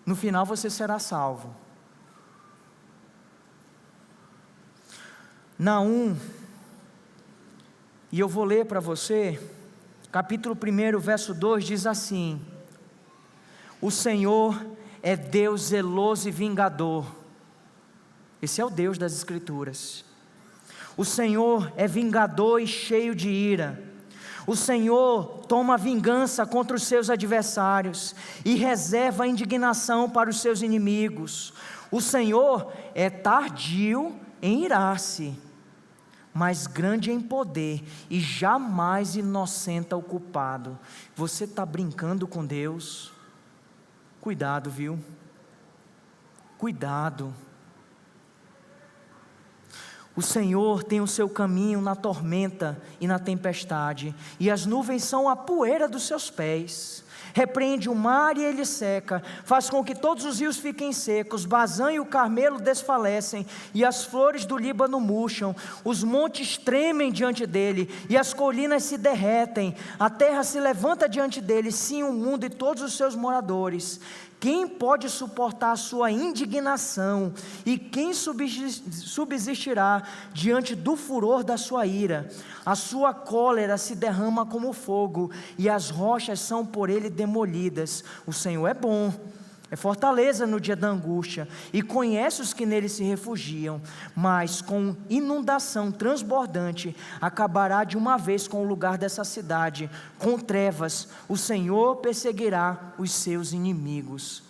no final você será salvo? Naum, e eu vou ler para você, capítulo 1, verso 2, diz assim: o Senhor é Deus zeloso e vingador. Esse é o Deus das Escrituras. O Senhor é vingador e cheio de ira. O Senhor toma vingança contra os seus adversários e reserva a indignação para os seus inimigos. O Senhor é tardio em irar-se, mas grande em poder e jamais inocenta o culpado. Você está brincando com Deus? Cuidado, viu? Cuidado. O Senhor tem o seu caminho na tormenta e na tempestade, e as nuvens são a poeira dos seus pés. Repreende o mar e ele seca, faz com que todos os rios fiquem secos. Bazã e o Carmelo desfalecem, e as flores do Líbano murcham. Os montes tremem diante dele, e as colinas se derretem. A terra se levanta diante dele, sim, o mundo e todos os seus moradores. Quem pode suportar a sua indignação? E quem subsistirá diante do furor da sua ira? A sua cólera se derrama como fogo, e as rochas são por ele demolidas. O Senhor é bom, é fortaleza no dia da angústia, e conhece os que nele se refugiam. Mas com inundação transbordante acabará de uma vez com o lugar dessa cidade. Com trevas o Senhor perseguirá os seus inimigos.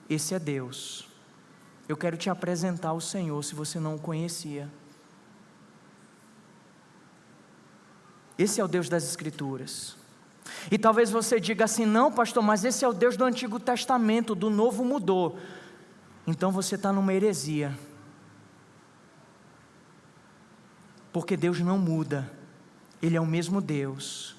Esse é Deus. Eu quero te apresentar o Senhor, se você não o conhecia. Esse é o Deus das Escrituras. E talvez você diga assim: não, pastor, mas esse é o Deus do Antigo Testamento, do Novo mudou. Então você está numa heresia, porque Deus não muda, Ele é o mesmo Deus.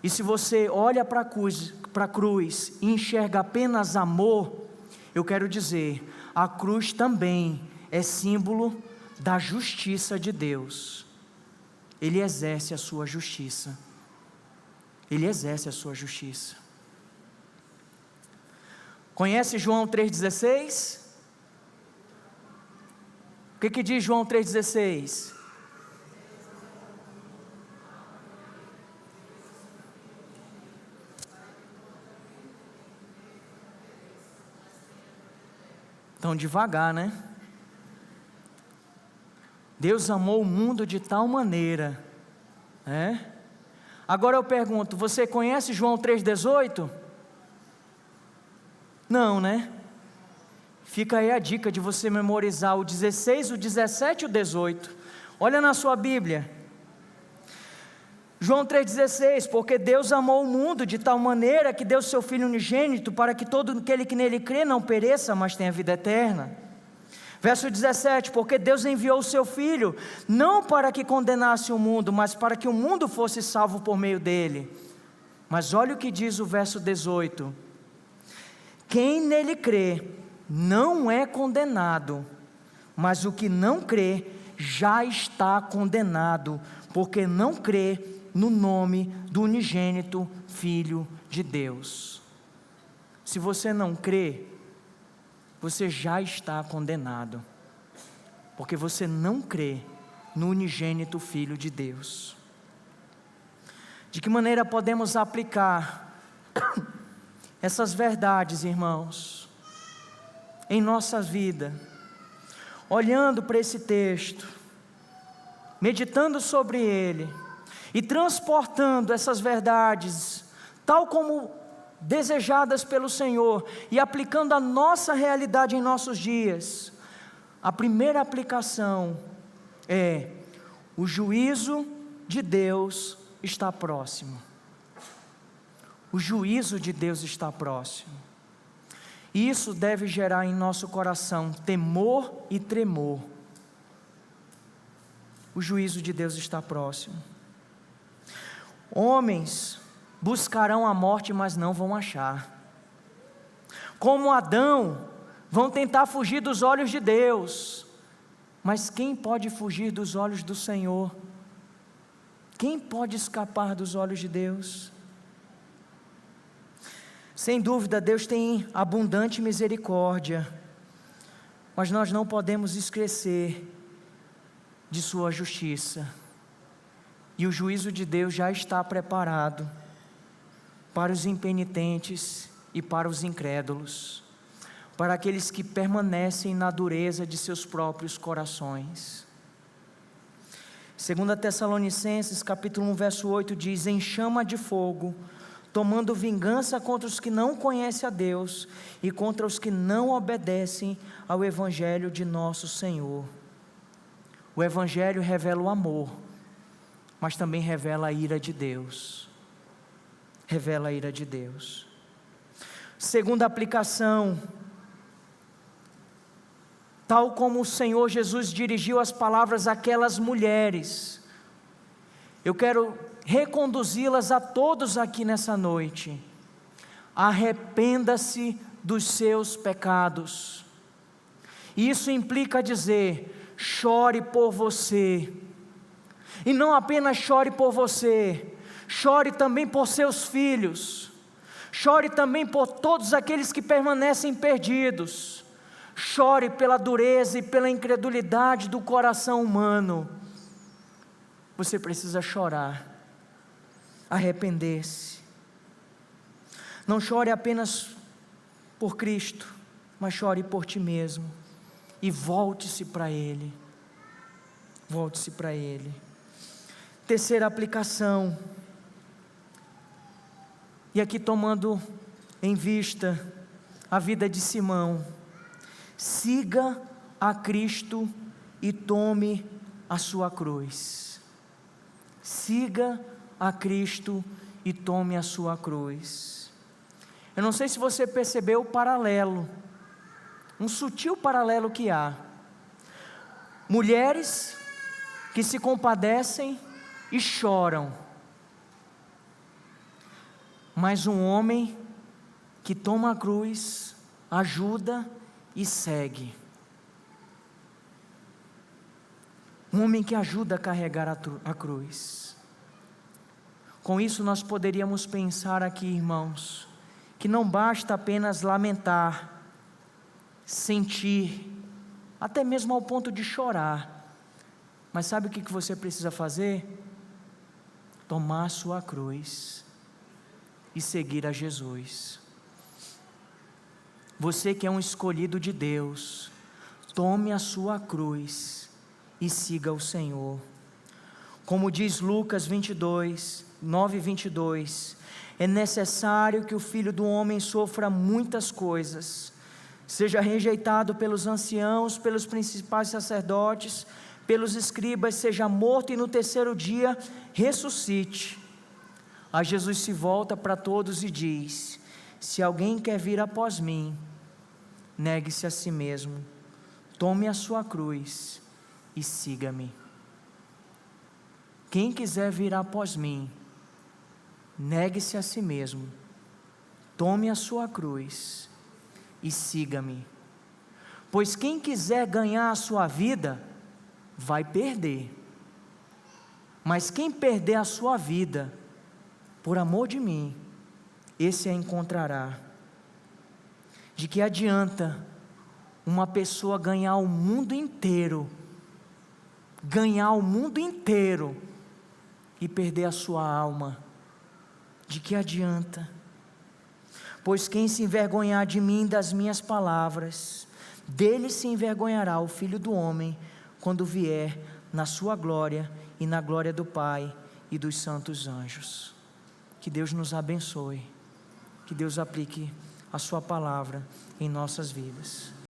E se você olha para a cruz e enxerga apenas amor, eu quero dizer, a cruz também é símbolo da justiça de Deus. Ele exerce a sua justiça. Ele exerce a sua justiça. Conhece João 3,16? O que diz João 3,16? Tão devagar, né? Deus amou o mundo de tal maneira, né? Agora eu pergunto, você conhece João 3,18? Não, né? Fica aí a dica de você memorizar o 16, o 17 e o 18. Olha na sua Bíblia. João 3,16, porque Deus amou o mundo de tal maneira que deu seu Filho unigênito, para que todo aquele que nele crê não pereça, mas tenha vida eterna. Verso 17, porque Deus enviou o seu Filho, não para que condenasse o mundo, mas para que o mundo fosse salvo por meio dele. Mas olha o que diz o verso 18: quem nele crê, não é condenado, mas o que não crê, já está condenado, porque não crê no nome do unigênito Filho de Deus. Se você não crê, você já está condenado, porque você não crê no unigênito Filho de Deus. De que maneira podemos aplicar essas verdades, irmãos, em nossa vida? Olhando para esse texto, meditando sobre ele e transportando essas verdades, tal como desejadas pelo Senhor, e aplicando a nossa realidade em nossos dias. A primeira aplicação é: O juízo de Deus está próximo. O juízo de Deus está próximo. Isso deve gerar em nosso coração temor e tremor. O juízo de Deus está próximo. Homens buscarão a morte, mas não vão achar. Como Adão, vão tentar fugir dos olhos de Deus. Mas quem pode fugir dos olhos do Senhor? Quem pode escapar dos olhos de Deus? Sem dúvida, Deus tem abundante misericórdia, mas nós não podemos esquecer de sua justiça. E o juízo de Deus já está preparado para os impenitentes e para os incrédulos, para aqueles que permanecem na dureza de seus próprios corações. 2 Tessalonicenses capítulo 1, verso 8 diz: em chama de fogo, tomando vingança contra os que não conhecem a Deus e contra os que não obedecem ao Evangelho de nosso Senhor. O Evangelho revela o amor, mas também revela a ira de Deus. Revela a ira de Deus. Segunda aplicação: tal como o Senhor Jesus dirigiu as palavras àquelas mulheres, eu quero reconduzi-las a todos aqui nessa noite. Arrependa-se dos seus pecados. Isso implica dizer: chore por você. E não apenas chore por você, chore também por seus filhos. Chore também por todos aqueles que permanecem perdidos. Chore pela dureza e pela incredulidade do coração humano. Você precisa chorar, arrepender-se. Não chore apenas por Cristo, mas chore por ti mesmo. E volte-se para Ele. Volte-se para Ele. Terceira aplicação. E aqui tomando em vista a vida de Simão. Siga a Cristo e tome a sua cruz. Siga a Cristo e tome a sua cruz. Eu não sei se você percebeu o paralelo, um sutil paralelo que há. Mulheres que se compadecem e choram, mas um homem que toma a cruz, ajuda e segue. Um homem que ajuda a carregar a cruz. Com isso nós poderíamos pensar aqui, irmãos, que não basta apenas lamentar, sentir, até mesmo ao ponto de chorar, mas sabe o que você precisa fazer? Tomar a sua cruz e seguir a Jesus. Você que é um escolhido de Deus, tome a sua cruz e siga o Senhor. Como diz Lucas 9:22, é necessário que o Filho do Homem sofra muitas coisas, seja rejeitado pelos anciãos, pelos principais sacerdotes, pelos escribas, seja morto e no terceiro dia ressuscite. Aí Jesus se volta para todos e diz: se alguém quer vir após mim, negue-se a si mesmo, tome a sua cruz e siga-me. Quem quiser vir após mim, negue-se a si mesmo, tome a sua cruz e siga-me. Pois quem quiser ganhar a sua vida, vai perder. Mas quem perder a sua vida, por amor de mim, esse a encontrará. De que adianta uma pessoa ganhar o mundo inteiro, e perder a sua alma? De que adianta? Pois quem se envergonhar de mim, das minhas palavras, dele se envergonhará o Filho do Homem, quando vier na sua glória e na glória do Pai e dos santos anjos. Que Deus nos abençoe, que Deus aplique a sua palavra em nossas vidas.